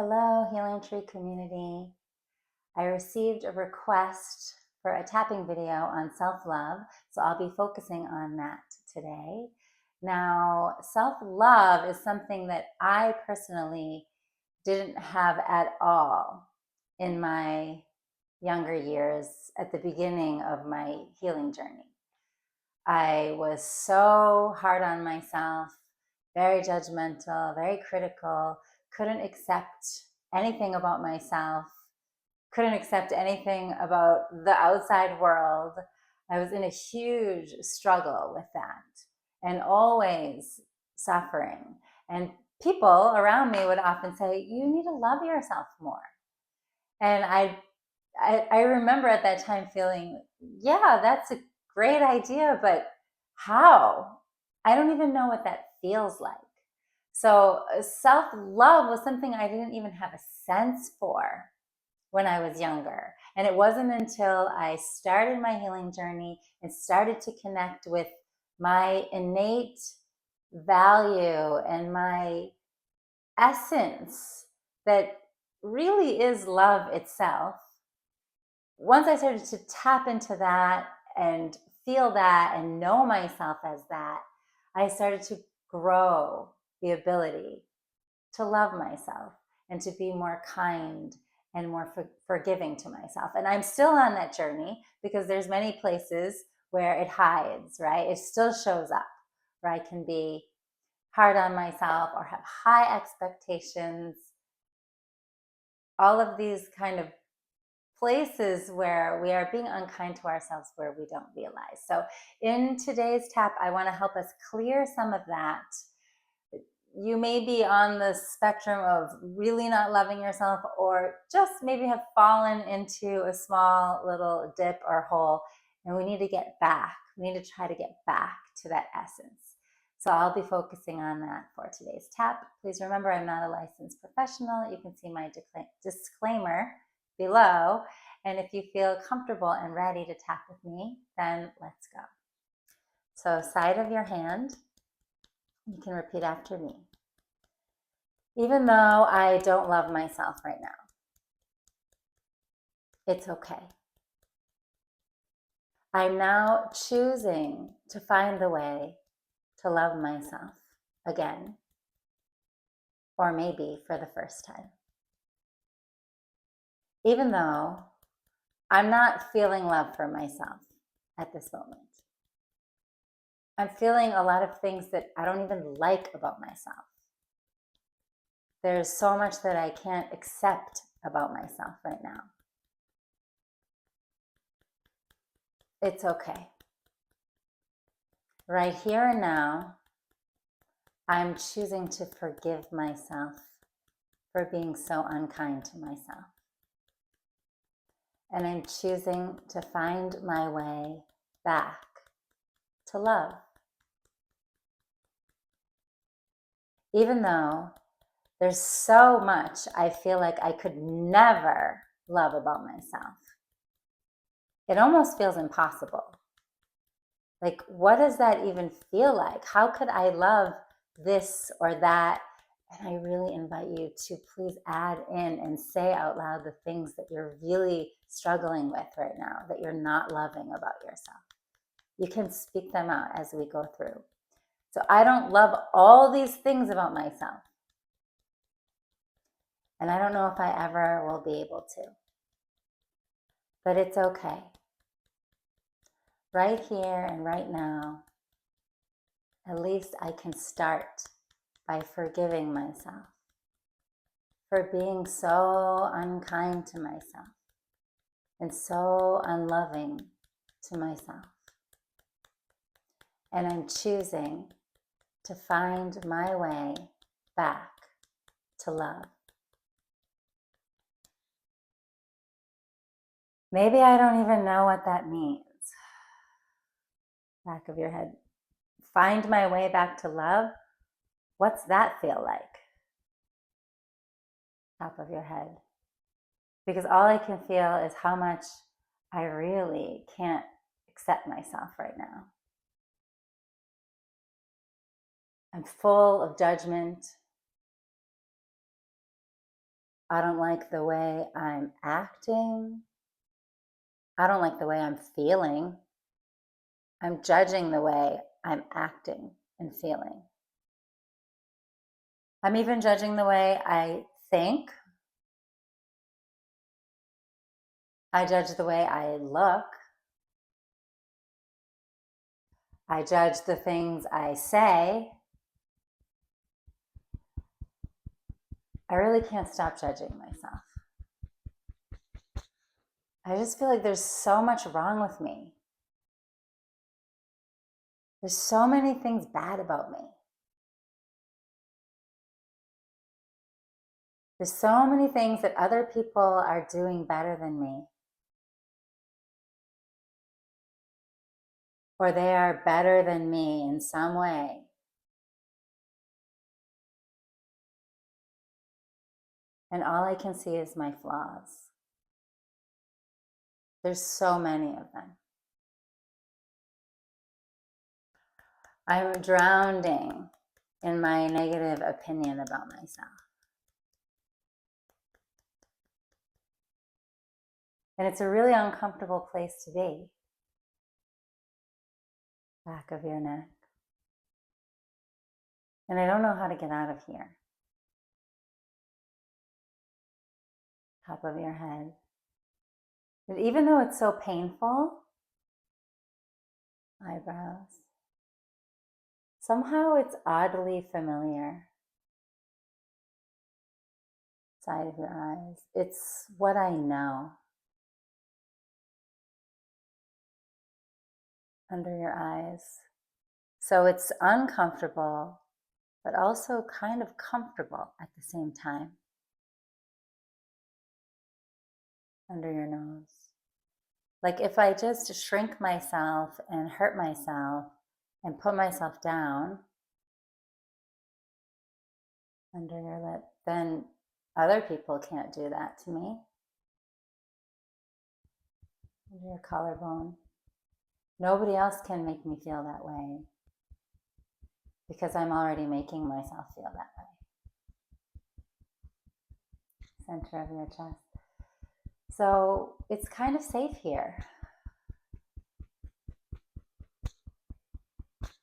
Hello, Healing Tree community. I received a request for a tapping video on self-love, so I'll be focusing on that today. Now, self-love is something that I personally didn't have at all in my younger years at the beginning of my healing journey. I was so hard on myself, very judgmental, very critical, couldn't accept anything about myself, couldn't accept anything about the outside world. I was in a huge struggle with that and always suffering. And people around me would often say, you need to love yourself more. And I remember at that time feeling, yeah, that's a great idea, but how? I don't even know what that feels like. So self-love was something I didn't even have a sense for when I was younger. And it wasn't until I started my healing journey and started to connect with my innate value and my essence that really is love itself. Once I started to tap into that and feel that and know myself as that, I started to grow the ability to love myself and to be more kind and more forgiving to myself. And I'm still on that journey because there's many places where it hides, right? It still shows up where I can be hard on myself or have high expectations. All of these kind of places where we are being unkind to ourselves where we don't realize. So in today's tap, I want to help us clear some of that. You may be on the spectrum of really not loving yourself, or just maybe have fallen into a small little dip or hole, and we need to get back. We need to try to get back to that essence. So I'll be focusing on that for today's tap. Please remember, I'm not a licensed professional. You can see my disclaimer below. And if you feel comfortable and ready to tap with me, then let's go. So side of your hand, you can repeat after me. Even though I don't love myself right now, it's okay. I'm now choosing to find the way to love myself again, or maybe for the first time. Even though I'm not feeling love for myself at this moment. I'm feeling a lot of things that I don't even like about myself. There's so much that I can't accept about myself right now. It's okay. Right here and now, I'm choosing to forgive myself for being so unkind to myself. And I'm choosing to find my way back to love. Even though there's so much I feel like I could never love about myself. It almost feels impossible. Like, what does that even feel like? How could I love this or that? And I really invite you to please add in and say out loud the things that you're really struggling with right now, that you're not loving about yourself. You can speak them out as we go through. So I don't love all these things about myself. And I don't know if I ever will be able to. But it's okay. Right here and right now, at least I can start by forgiving myself for being so unkind to myself and so unloving to myself. And I'm choosing to find my way back to love. Maybe I don't even know what that means. Back of your head. Find my way back to love. What's that feel like? Top of your head. Because all I can feel is how much I really can't accept myself right now. I'm full of judgment. I don't like the way I'm acting. I don't like the way I'm feeling. I'm judging the way I'm acting and feeling. I'm even judging the way I think. I judge the way I look. I judge the things I say. I really can't stop judging myself. I just feel like there's so much wrong with me. There's so many things bad about me. There's so many things that other people are doing better than me. Or they are better than me in some way. And all I can see is my flaws. There's so many of them. I'm drowning in my negative opinion about myself. And it's a really uncomfortable place to be. Back of your neck. And I don't know how to get out of here. Top of your head. But even though it's so painful, eyebrows, somehow it's oddly familiar. Side of your eyes. It's what I know. Under your eyes. So it's uncomfortable, but also kind of comfortable at the same time. Under your nose. Like if I just shrink myself and hurt myself and put myself down under your lip, then other people can't do that to me. Under your collarbone. Nobody else can make me feel that way because I'm already making myself feel that way. Center of your chest. So it's kind of safe here.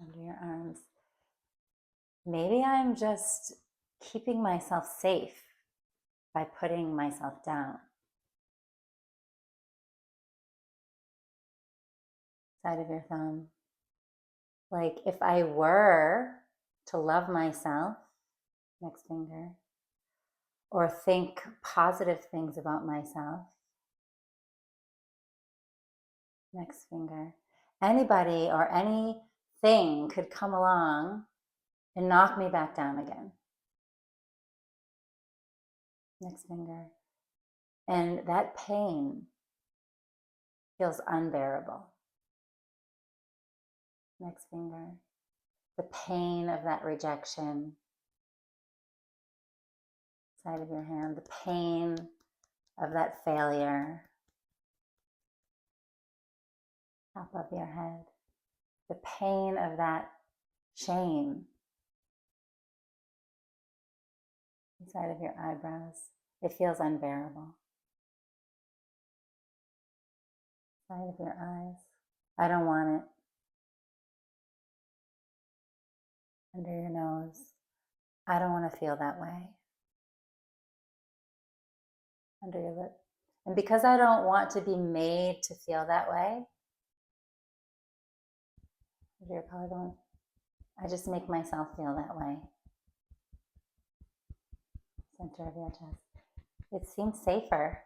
Under your arms. Maybe I'm just keeping myself safe by putting myself down. Side of your thumb. Like if I were to love myself, next finger, or think positive things about myself, next finger, anybody or anything could come along and knock me back down again. Next finger. And that pain feels unbearable. Next finger. The pain of that rejection. Side of your hand. The pain of that failure. Top of your head. The pain of that shame. Inside of your eyebrows. It feels unbearable. Side of your eyes. I don't want it. Under your nose. I don't want to feel that way. Under your lip. And because I don't want to be made to feel that way, under your collarbone, I just make myself feel that way. Center of your chest. It seems safer.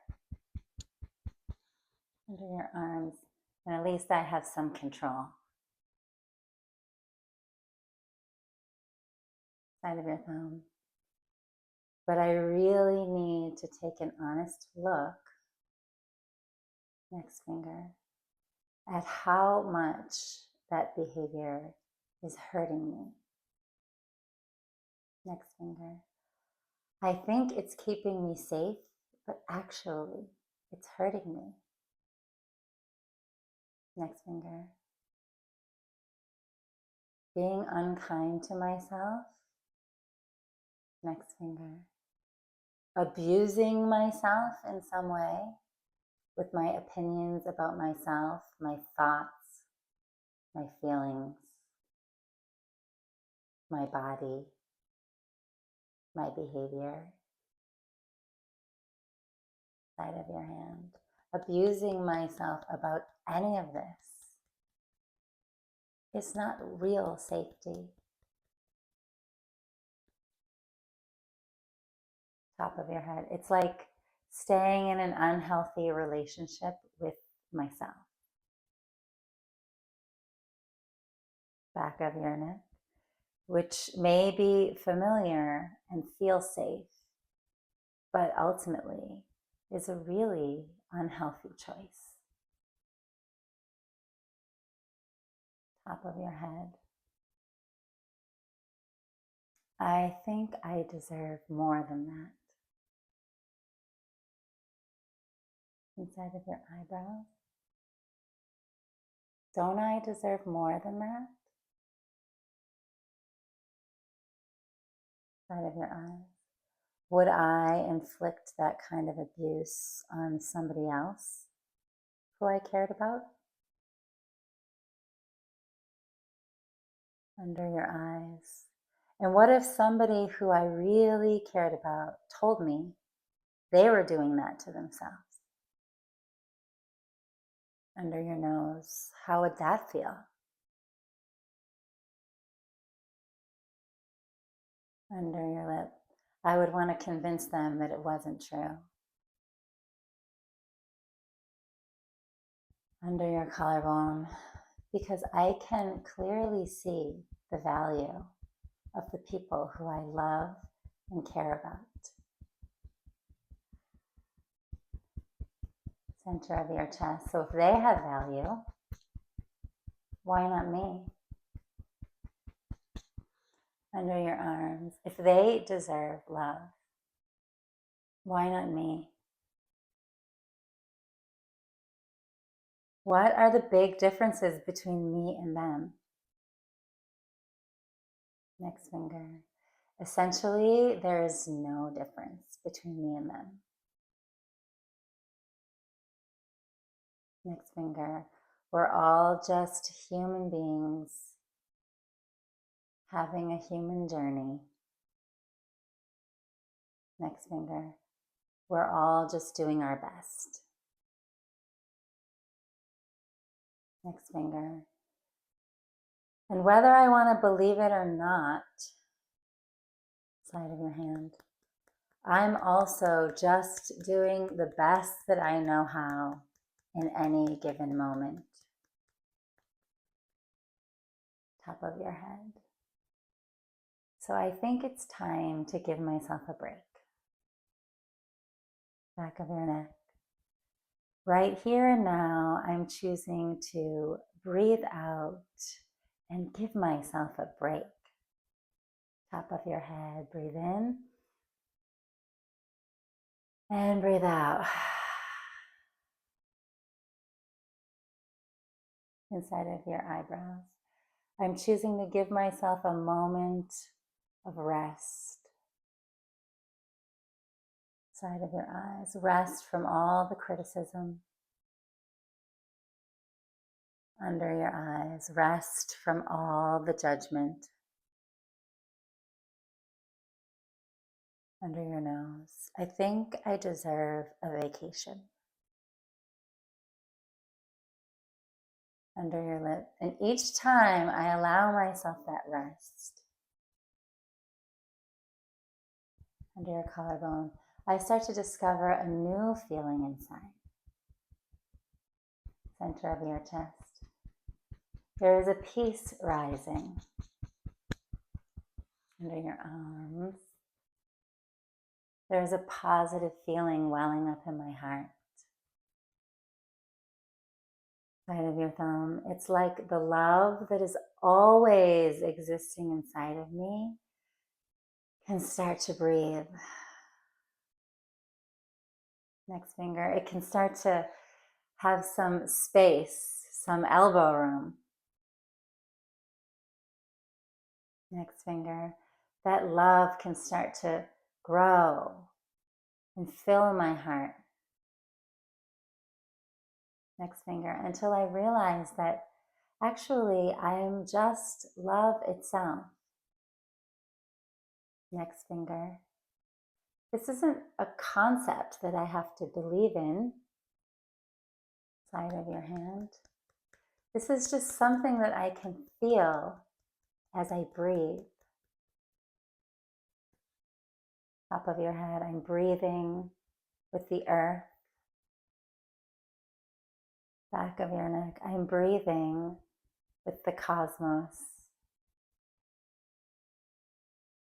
Under your arms. And at least I have some control. Side of your thumb. But I really need to take an honest look, next finger, at how much that behavior is hurting me. Next finger. I think it's keeping me safe, but actually it's hurting me. Next finger. Being unkind to myself. Next finger. abusing myself in some way with my opinions about myself, my thoughts, my feelings, my body, my behavior. Side of your hand. Abusing myself about any of this is not real safety. Top of your head. It's like staying in an unhealthy relationship with myself. Back of your neck, which may be familiar and feel safe, but ultimately is a really unhealthy choice. Top of your head. I think I deserve more than that. Inside of your eyebrows. Don't I deserve more than that? Side of your eyes. Would I inflict that kind of abuse on somebody else who I cared about? Under your eyes. And what if somebody who I really cared about told me they were doing that to themselves? Under your nose. How would that feel? Under your lip. I would want to convince them that it wasn't true. Under your collarbone, because I can clearly see the value of the people who I love and care about. Center of your chest. So if they have value, why not me? Under your arms. If they deserve love, why not me? What are the big differences between me and them? Next finger. Essentially, there is no difference between me and them. Next finger. We're all just human beings having a human journey. Next finger. We're all just doing our best. Next finger. And whether I want to believe it or not, side of your hand, I'm also just doing the best that I know how in any given moment. Top of your head. So I think it's time to give myself a break. Back of your neck. Right here and now, I'm choosing to breathe out and give myself a break. Top of your head, breathe in and breathe out. Inside of your eyebrows. I'm choosing to give myself a moment of rest. Side of your eyes, rest from all the criticism. Under your eyes, rest from all the judgment. Under your nose, I think I deserve a vacation. Under your lip, and each time I allow myself that rest. Under your collarbone, I start to discover a new feeling inside. Center of your chest. There is a peace rising. Under your arms. There is a positive feeling welling up in my heart. Side of your thumb. It's like the love that is always existing inside of me can start to breathe. Next finger. It can start to have some space, some elbow room. Next finger. That love can start to grow and fill my heart. Next finger, until I realize that actually I am just love itself. Next finger. This isn't a concept that I have to believe in. Side of your hand. This is just something that I can feel as I breathe. Top of your head, I'm breathing with the earth. Back of your neck, I'm breathing with the cosmos.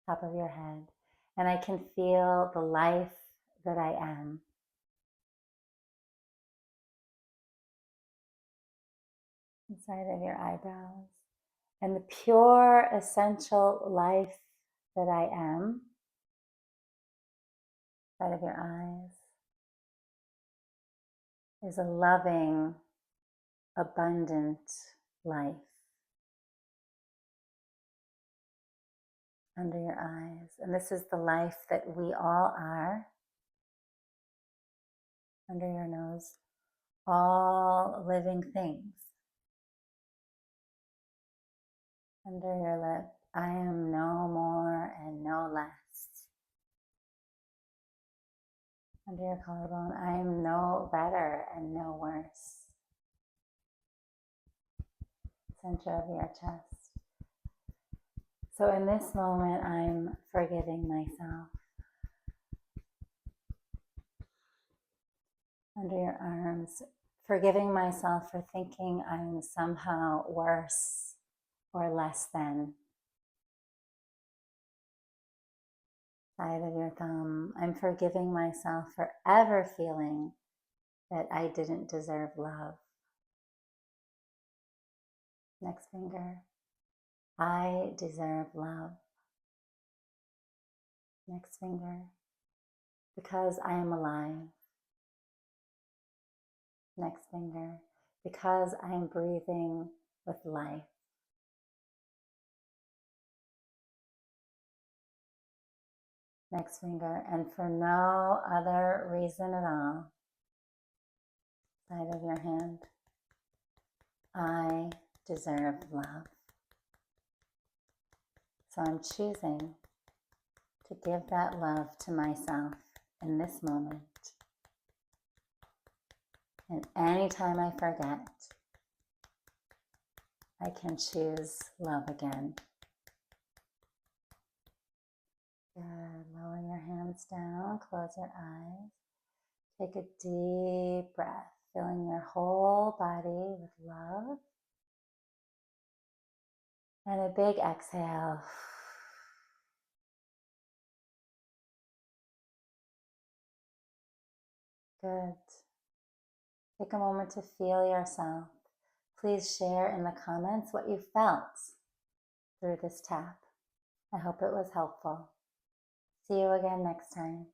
Top of your head, and I can feel the life that I am. Inside of your eyebrows, and the pure essential life that I am. Inside of your eyes is a loving, abundant life. Under your eyes, and this is the life that we all are. Under your nose, all living things. Under your lip, I am no more and no less. Under your collarbone, I am no better and no worse. Center of your chest. So in this moment, I'm forgiving myself. Under your arms, forgiving myself for thinking I'm somehow worse or less than. Side of your thumb, I'm forgiving myself for ever feeling that I didn't deserve love. Next finger, I deserve love. Next finger, because I am alive. Next finger, because I am breathing with life. Next finger, and for no other reason at all. Side of your hand, I deserve love. So I'm choosing to give that love to myself in this moment. And anytime I forget, I can choose love again. Good. Lower your hands down, close your eyes. Take a deep breath, filling your whole body with love. And a big exhale. Good. Take a moment to feel yourself. Please share in the comments what you felt through this tap. I hope it was helpful. See you again next time.